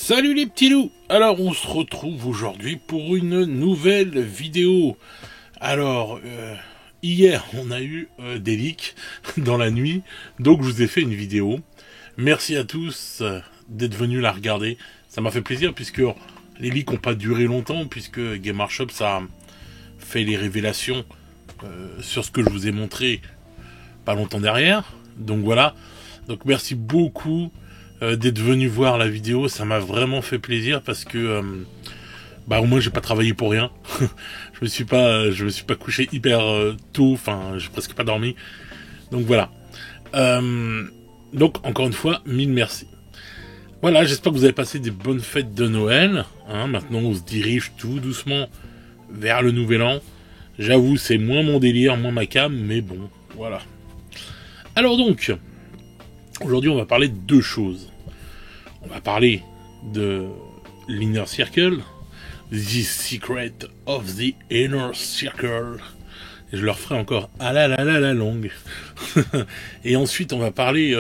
Salut les petits loups. Alors on se retrouve aujourd'hui pour une nouvelle vidéo. Alors hier on a eu des leaks dans la nuit, donc je vous ai fait une vidéo. Merci à tous d'être venus la regarder. Ça m'a fait plaisir puisque les leaks n'ont pas duré longtemps, puisque Game Workshop ça a fait les révélations sur ce que je vous ai montré pas longtemps derrière. Donc voilà. Donc merci beaucoup d'être venu voir la vidéo, ça m'a vraiment fait plaisir parce que au moins j'ai pas travaillé pour rien. je me suis pas couché hyper tôt, enfin j'ai presque pas dormi. Donc voilà. Donc encore une fois, mille merci. Voilà, j'espère que vous avez passé des bonnes fêtes de Noël. Maintenant on se dirige tout doucement vers le nouvel an. J'avoue, c'est moins mon délire, moins ma cam, mais bon, voilà. Alors donc, aujourd'hui on va parler de deux choses. On va parler de l'Inner Circle, The Secret of the Inner Circle. Et je leur ferai encore à la longue. Et ensuite, on va parler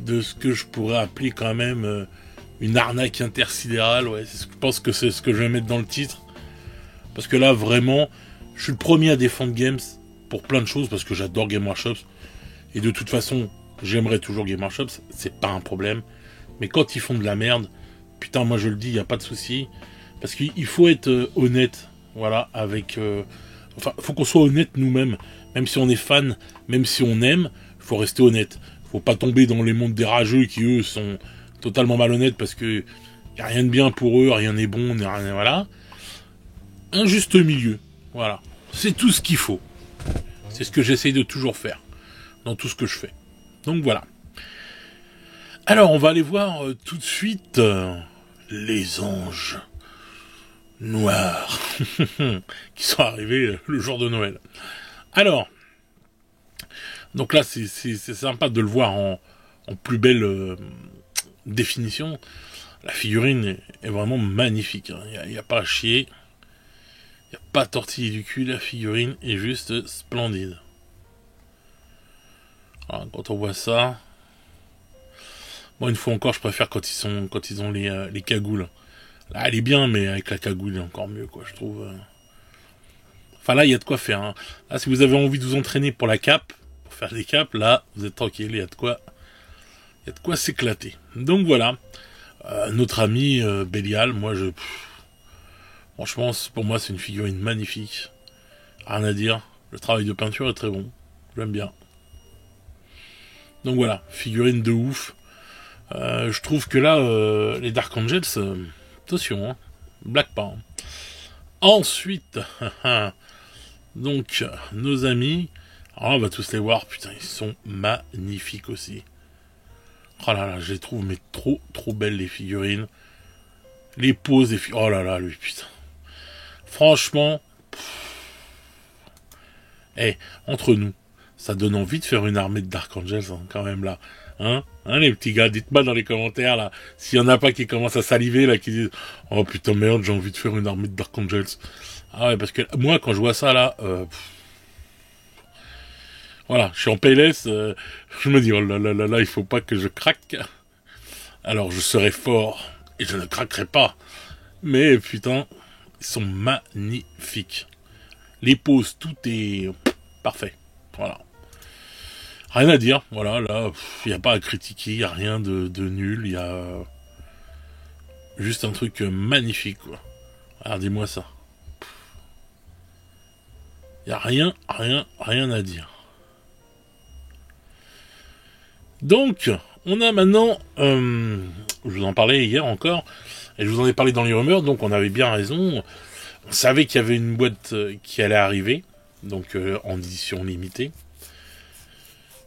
de ce que je pourrais appeler quand même une arnaque intersidérale. Ouais, je pense que c'est ce que je vais mettre dans le titre. Parce que là, vraiment, je suis le premier à défendre Games pour plein de choses, parce que j'adore Game Workshop. Et de toute façon, j'aimerais toujours Game Workshop, c'est pas un problème. Mais quand ils font de la merde, putain, moi je le dis, il n'y a pas de souci. Parce qu'il faut être honnête, voilà, avec... faut qu'on soit honnête nous-mêmes. Même si on est fan, même si on aime, il faut rester honnête. Faut pas tomber dans les mondes des rageux qui, eux, sont totalement malhonnêtes parce que y a rien de bien pour eux, rien n'est bon, rien, voilà. Un juste milieu, voilà. C'est tout ce qu'il faut. C'est ce que j'essaye de toujours faire dans tout ce que je fais. Donc voilà. Alors, on va aller voir tout de suite les anges noirs qui sont arrivés le jour de Noël. Alors, donc là, c'est sympa de le voir en plus belle définition. La figurine est vraiment magnifique. Il n'y a pas à chier. Il n'y a pas à tortiller du cul. La figurine est juste splendide. Alors, quand on voit ça... Bon, une fois encore, je préfère quand ils ont les cagoules. Là, elle est bien, mais avec la cagoule, il est encore mieux, quoi, je trouve. Enfin, là, il y a de quoi faire. Hein. Là, si vous avez envie de vous entraîner pour la cape, pour faire des capes, là, vous êtes tranquille, il y a de quoi s'éclater. Donc voilà, notre ami Bélial, franchement, pour moi, c'est une figurine magnifique. Rien à dire. Le travail de peinture est très bon. J'aime bien. Donc voilà, figurine de ouf. Je trouve que là, les Dark Angels, attention, hein, blague pas. Hein. Ensuite, donc, nos amis, alors on va tous les voir, putain, ils sont magnifiques aussi. Oh là là, je les trouve, mais trop belles les figurines. Les poses des figurines, oh là là, lui, putain. Franchement, entre nous, ça donne envie de faire une armée de Dark Angels, hein, quand même, là. Hein, les petits gars, dites-moi dans les commentaires, là, s'il y en a pas qui commencent à saliver, là, qui disent, oh putain, merde, j'ai envie de faire une armée de Dark Angels. Ah ouais, parce que, moi, quand je vois ça, là, voilà, je suis en PLS, je me dis, oh là là là là, il faut pas que je craque. Alors, je serai fort, et je ne craquerai pas. Mais, putain, ils sont magnifiques. Les poses, tout est parfait. Voilà. Rien à dire, voilà, là, il n'y a pas à critiquer, il n'y a rien de nul, il y a juste un truc magnifique, quoi. Regardez-moi ça. Il n'y a rien à dire. Donc, on a maintenant, je vous en parlais hier encore, et je vous en ai parlé dans les rumeurs, donc on avait bien raison. On savait qu'il y avait une boîte qui allait arriver, donc en édition limitée.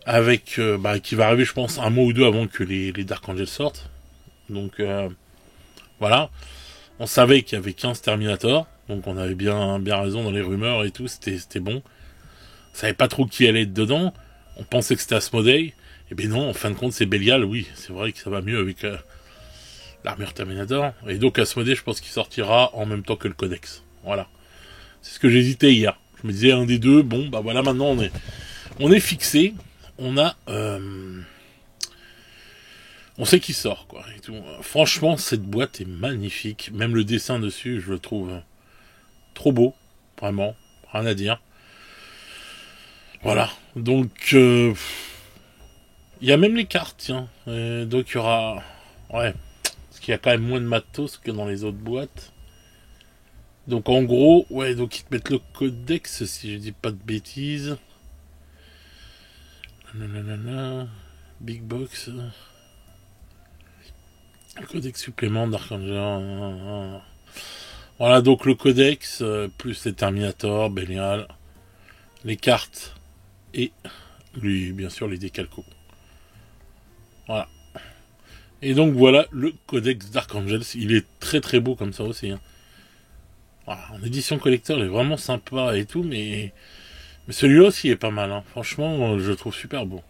Avec qui va arriver, je pense, un mois ou deux avant que les Dark Angels sortent. Donc voilà, on savait qu'il y avait 15 Terminator, donc on avait bien raison dans les rumeurs et tout, c'était bon. On savait pas trop qui allait être dedans, on pensait que c'était Asmodee, et bien non, en fin de compte c'est Bélial, oui, c'est vrai que ça va mieux avec l'armure Terminator, et donc Asmodee je pense qu'il sortira en même temps que le Codex, voilà. C'est ce que j'hésitais hier, je me disais un des deux, bon bah voilà, maintenant on est fixé. On a On sait qu'il sort, quoi. Et tout. Franchement, cette boîte est magnifique. Même le dessin dessus, je le trouve trop beau. Vraiment. Rien à dire. Voilà. Donc, il y a même les cartes, tiens. Donc, il y aura... Ouais. Parce qu'il y a quand même moins de matos que dans les autres boîtes. Donc, en gros, ouais, donc ils te mettent le codex, si je dis pas de bêtises. Nanana. Big Box. Le codex supplément d'Archangel. Voilà, donc le codex, plus les Terminator, Belial, les cartes et, lui, bien sûr, les décalcos. Voilà. Et donc voilà le codex d'Archangel. Il est très très beau comme ça aussi. Hein. Voilà, en édition collector, il est vraiment sympa et tout, mais celui-là aussi est pas mal. Hein. Franchement, je le trouve super beau.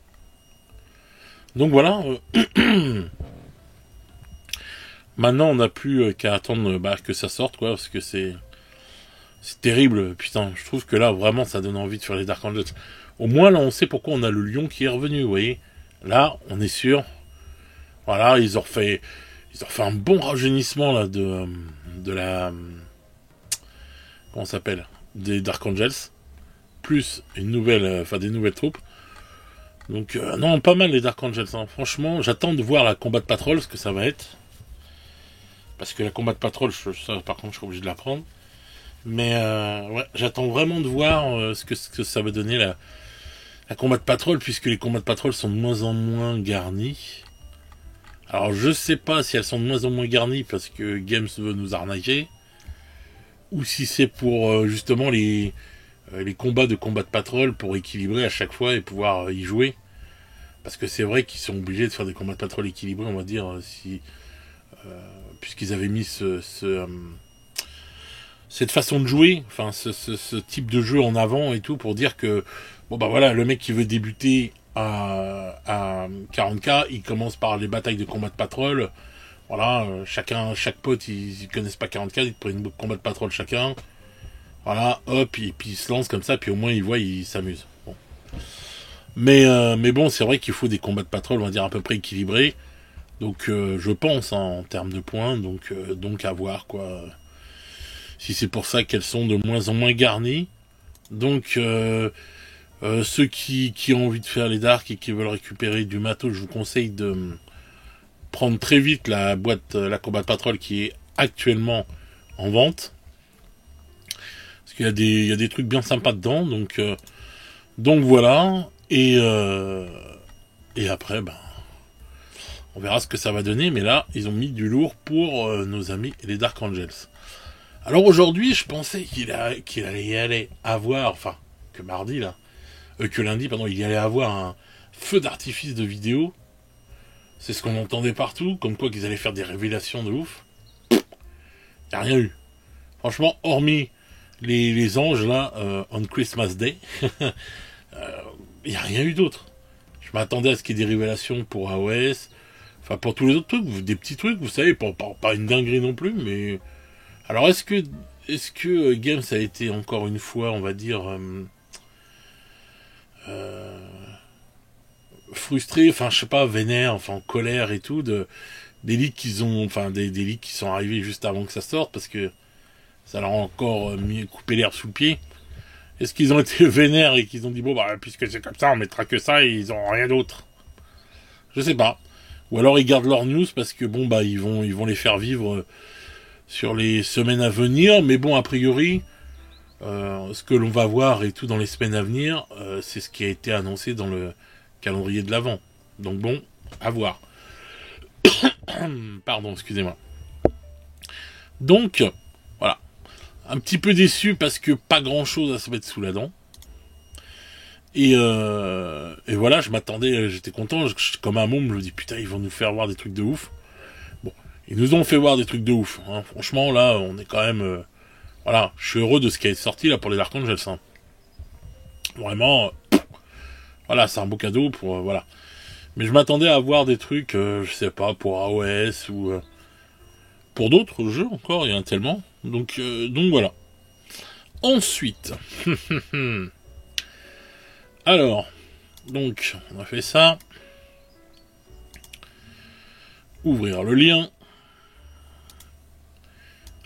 Donc voilà. Maintenant, on n'a plus qu'à attendre que ça sorte, quoi, parce que c'est terrible. Putain, je trouve que là, vraiment, ça donne envie de faire les Dark Angels. Au moins, là, on sait pourquoi on a le lion qui est revenu, vous voyez. Là, on est sûr. Voilà, ils ont refait un bon rajeunissement, là, de la... Comment ça s'appelle? Des Dark Angels. Plus une nouvelle, des nouvelles troupes. Donc, non, pas mal les Dark Angels, hein. Franchement, j'attends de voir la Combat Patrol, ce que ça va être. Parce que la Combat Patrol, ça, par contre, je suis obligé de la prendre. Mais ouais, j'attends vraiment de voir ce que ça va donner la Combat Patrol, puisque les combats de Patrol sont de moins en moins garnis. Alors je sais pas si elles sont de moins en moins garnies parce que Games veut nous arnaquer, ou si c'est pour justement les combats de Combat Patrol pour équilibrer à chaque fois et pouvoir y jouer. Parce que c'est vrai qu'ils sont obligés de faire des combats de Patrol équilibrés, on va dire, si puisqu'ils avaient mis cette façon de jouer, enfin ce type de jeu en avant et tout, pour dire que bon bah voilà, le mec qui veut débuter à 40k, il commence par les batailles de combat de patrol. Voilà, chaque pote, ils connaissent pas 40k, ils prennent une combat de patrol chacun. Voilà, hop, et puis ils se lancent comme ça, puis au moins ils voient, ils s'amusent. Bon. Mais bon, c'est vrai qu'il faut des combats de patrol, on va dire à peu près équilibrés. Donc je pense hein, en termes de points, donc à voir quoi. Si c'est pour ça qu'elles sont de moins en moins garnies. Donc ceux qui ont envie de faire les darks et qui veulent récupérer du matos, je vous conseille de prendre très vite la boîte, la Combat Patrol qui est actuellement en vente. Parce qu'il y a des trucs bien sympas dedans, donc voilà. Et après, ben, on verra ce que ça va donner. Mais là, ils ont mis du lourd pour nos amis les Dark Angels. Alors aujourd'hui, je pensais qu'il allait y aller avoir, enfin, que mardi là, que lundi, pardon, il y allait avoir un feu d'artifice de vidéo. C'est ce qu'on entendait partout, comme quoi qu'ils allaient faire des révélations de ouf. Il n'y a rien eu. Franchement, hormis les anges là, on Christmas Day, il n'y a rien eu d'autre. Je m'attendais à ce qu'il y ait des révélations pour AOS, enfin pour tous les autres trucs, des petits trucs, vous savez, pas une dinguerie non plus, mais... Alors est-ce que Games a été encore une fois, on va dire... frustré, enfin je sais pas, vénère, enfin en colère et tout, des leaks qu'ils ont, enfin des leaks qui sont arrivés juste avant que ça sorte, parce que ça leur a encore coupé l'herbe sous le pied. Est-ce qu'ils ont été vénères et qu'ils ont dit bon bah puisque c'est comme ça on mettra que ça et ils ont rien d'autre? Je sais pas. Ou alors ils gardent leurs news parce que bon bah ils vont les faire vivre sur les semaines à venir, mais bon a priori ce que l'on va voir et tout dans les semaines à venir, c'est ce qui a été annoncé dans le calendrier de l'Avent. Donc bon, à voir. Pardon, excusez-moi. Donc, voilà. Un petit peu déçu parce que pas grand-chose à se mettre sous la dent. Et voilà, je m'attendais, j'étais content, comme un môme, je me dis putain, ils vont nous faire voir des trucs de ouf. Bon, ils nous ont fait voir des trucs de ouf. Hein. Franchement, là, on est quand même... voilà, je suis heureux de ce qui est sorti là pour les Dark Angels. Hein. Vraiment, voilà, c'est un beau cadeau pour... voilà. Mais je m'attendais à voir des trucs, je sais pas, pour AOS ou pour d'autres jeux encore, il y en a tellement. Donc voilà. Ensuite, alors, donc on a fait ça. Ouvrir le lien.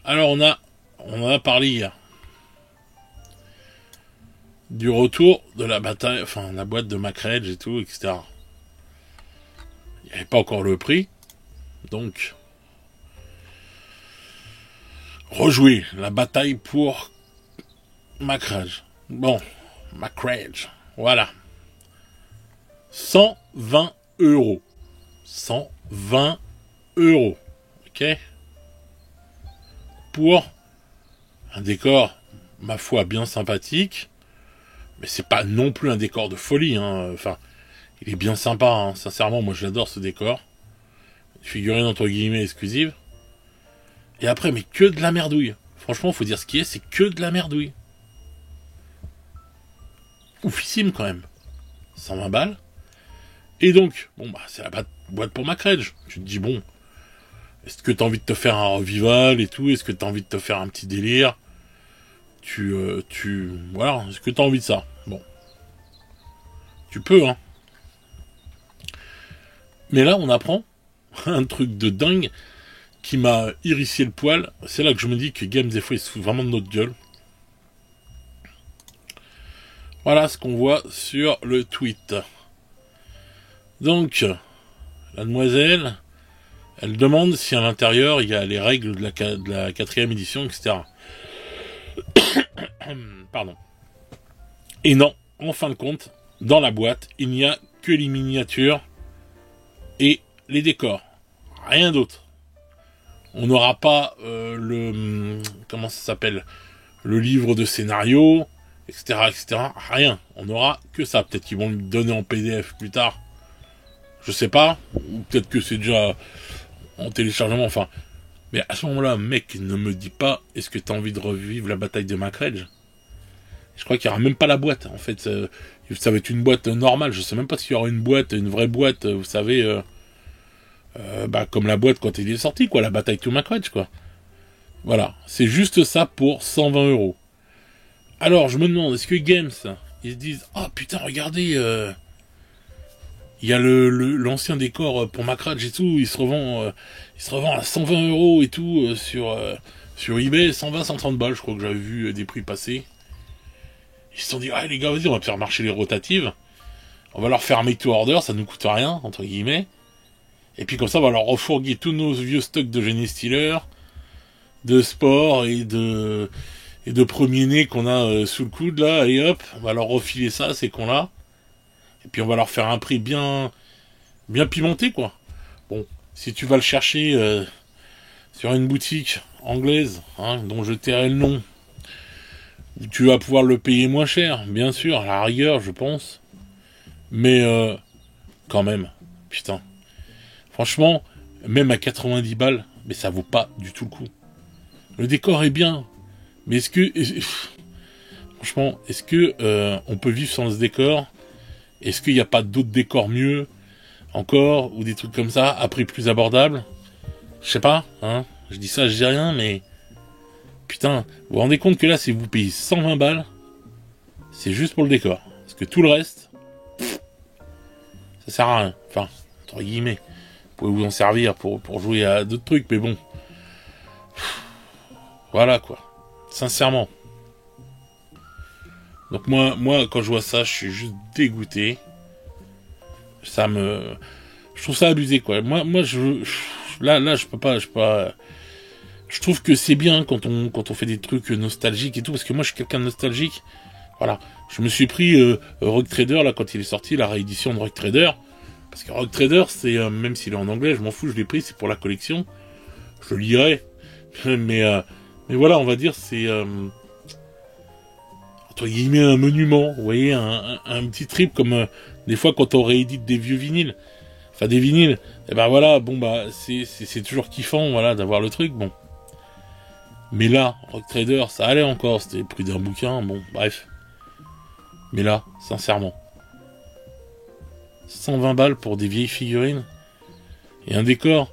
Alors on en a parlé hier. Du retour de la bataille, enfin la boîte de Macredge et tout, etc. Il n'y avait pas encore le prix. Donc, rejouer la bataille pour Macredge. Bon, Macredge, voilà. 120 euros. 120 euros. Ok? Pour un décor, ma foi, bien sympathique. Mais c'est pas non plus un décor de folie, hein. Enfin, il est bien sympa, hein. Sincèrement, moi j'adore ce décor. Figurine entre guillemets exclusive. Et après, mais que de la merdouille. Franchement, faut dire ce qui est, c'est que de la merdouille. Oufissime quand même. 120 balles. Et donc, bon bah c'est la boîte pour Macredge. Tu te dis bon, est-ce que t'as envie de te faire un revival et tout? Est-ce que t'as envie de te faire un petit délire? Voilà, est-ce que t'as envie de ça? Bon. Tu peux, hein. Mais là, on apprend un truc de dingue qui m'a hérissé le poil. C'est là que je me dis que Games, des fois, il se fout vraiment de notre gueule. Voilà ce qu'on voit sur le tweet. Donc, la demoiselle, elle demande si à l'intérieur, il y a les règles de la 4e édition, etc. Pardon. Et non, en fin de compte, dans la boîte, il n'y a que les miniatures et les décors. Rien d'autre. On n'aura pas comment ça s'appelle, le livre de scénario, etc., etc. Rien. On n'aura que ça. Peut-être qu'ils vont le donner en PDF plus tard. Je sais pas. Ou peut-être que c'est déjà en téléchargement. Enfin. Mais à ce moment-là, mec, ne me dis pas, est-ce que t'as envie de revivre la bataille de Macredge? Je crois qu'il n'y aura même pas la boîte. En fait, ça va être une boîte normale. Je sais même pas s'il y aura une boîte, une vraie boîte, vous savez, comme la boîte quand il est sorti, quoi, la bataille to Macredge, quoi. Voilà, c'est juste ça pour 120 euros. Alors, je me demande, est-ce que Games, ils se disent, oh putain, regardez, il y a l'ancien décor pour Macredge et tout, il se revend à 120 euros et tout sur eBay, 120-130 balles, je crois que j'avais vu des prix passer. Ils se sont dit, ah les gars, vas-y, on va faire marcher les rotatives, on va leur faire un make to order, ça nous coûte rien, entre guillemets, et puis comme ça, on va leur refourguer tous nos vieux stocks de Genie Stealer, de sport et de premier-né qu'on a sous le coude, là, allez hop, on va leur refiler ça, ces cons-là. Et puis on va leur faire un prix bien pimenté, quoi. Bon, si tu vas le chercher sur une boutique anglaise, hein, dont je tairai le nom, où tu vas pouvoir le payer moins cher, bien sûr, à la rigueur, je pense. Mais quand même, putain. Franchement, même à 90 balles, mais ça vaut pas du tout le coup. Le décor est bien, mais est-ce que... franchement, est-ce que on peut vivre sans ce décor? Est-ce qu'il n'y a pas d'autres décors mieux encore, ou des trucs comme ça, à prix plus abordable? Je sais pas, hein. Je dis ça, je dis rien, mais... Putain, vous vous rendez compte que là, si vous payez 120 balles, c'est juste pour le décor. Parce que tout le reste, ça sert à rien. Enfin, entre guillemets. Vous pouvez vous en servir pour jouer à d'autres trucs, mais bon. Voilà, quoi. Sincèrement. Donc moi, quand je vois ça, je suis juste dégoûté. Je trouve ça abusé, quoi. Moi, là, je peux pas. Je trouve que c'est bien quand on fait des trucs nostalgiques et tout, parce que moi, je suis quelqu'un de nostalgique. Voilà. Je me suis pris Rogue Trader, là, quand il est sorti, la réédition de Rogue Trader. Parce que Rogue Trader, c'est, même s'il est en anglais, je m'en fous, je l'ai pris, c'est pour la collection. Je le lirai. mais voilà, on va dire, c'est... entre guillemets un monument, vous voyez, un petit trip comme des fois quand on réédite des vieux vinyles, enfin des vinyles, et ben voilà, bon bah c'est toujours kiffant, voilà, d'avoir le truc, bon. Mais là, Rogue Trader, ça allait encore, c'était le prix d'un bouquin, bon, bref. Mais là, sincèrement, 120 balles pour des vieilles figurines et un décor,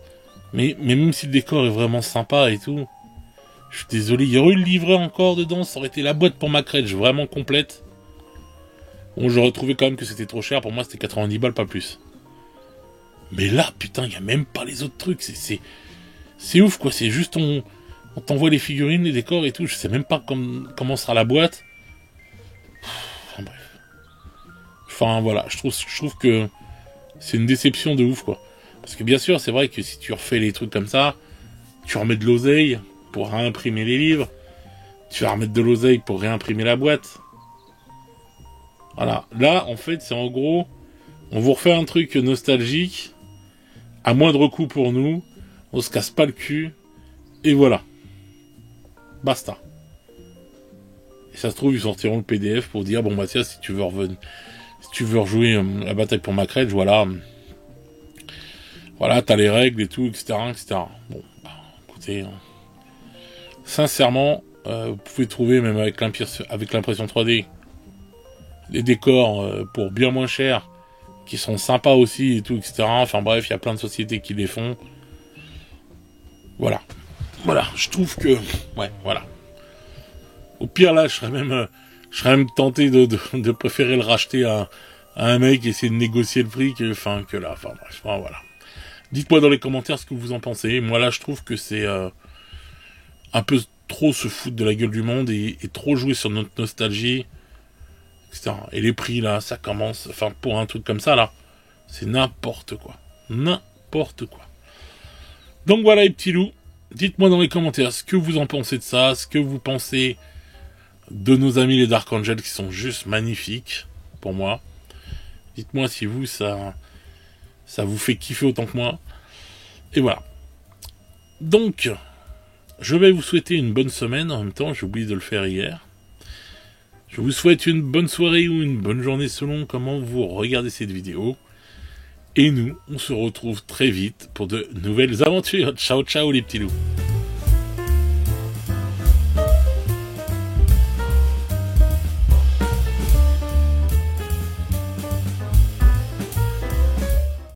mais même si le décor est vraiment sympa et tout. Je suis désolé, il y aurait eu le livret encore dedans, ça aurait été la boîte pour Macredge, vraiment complète. Bon, j'aurais trouvé quand même que c'était trop cher, pour moi c'était 90 balles, pas plus. Mais là, putain, il y a même pas les autres trucs. C'est ouf, quoi. C'est juste, on t'envoie les figurines, les décors et tout. Je sais même pas comment sera la boîte. Enfin, bref. Enfin, voilà. Je trouve que c'est une déception de ouf, quoi. Parce que bien sûr, c'est vrai que si tu refais les trucs comme ça, tu remets de l'oseille pour réimprimer les livres. Tu vas remettre de l'oseille pour réimprimer la boîte. Voilà. Là, en fait, c'est en gros, on vous refait un truc nostalgique, à moindre coût pour nous, on se casse pas le cul, et voilà. Basta. Et ça se trouve, ils sortiront le PDF pour dire, bon bah tiens, si tu veux rejouer la bataille pour Macrèche, voilà, t'as les règles et tout, etc., etc. Bon, bah, écoutez, sincèrement, vous pouvez trouver, même avec l'impression 3D, des décors pour bien moins cher, qui sont sympas aussi et tout, etc. Enfin bref, il y a plein de sociétés qui les font. Voilà, je trouve que... Ouais, voilà. Au pire, là, je serais même tenté de préférer le racheter à un mec et essayer de négocier le prix que là. Enfin bref, voilà. Dites-moi dans les commentaires ce que vous en pensez. Moi, là, je trouve que c'est un peu trop se foutre de la gueule du monde et trop jouer sur notre nostalgie, etc. Et les prix, là, ça commence... Enfin, pour un truc comme ça, là, c'est n'importe quoi. N'importe quoi. Donc voilà, les petits loups. Dites-moi dans les commentaires ce que vous en pensez de ça, ce que vous pensez de nos amis les Dark Angels qui sont juste magnifiques, pour moi. Dites-moi si vous, ça vous fait kiffer autant que moi. Et voilà. Donc, je vais vous souhaiter une bonne semaine. En même temps, j'ai oublié de le faire hier. Je vous souhaite une bonne soirée ou une bonne journée selon comment vous regardez cette vidéo. Et nous, on se retrouve très vite pour de nouvelles aventures. Ciao, ciao les petits loups.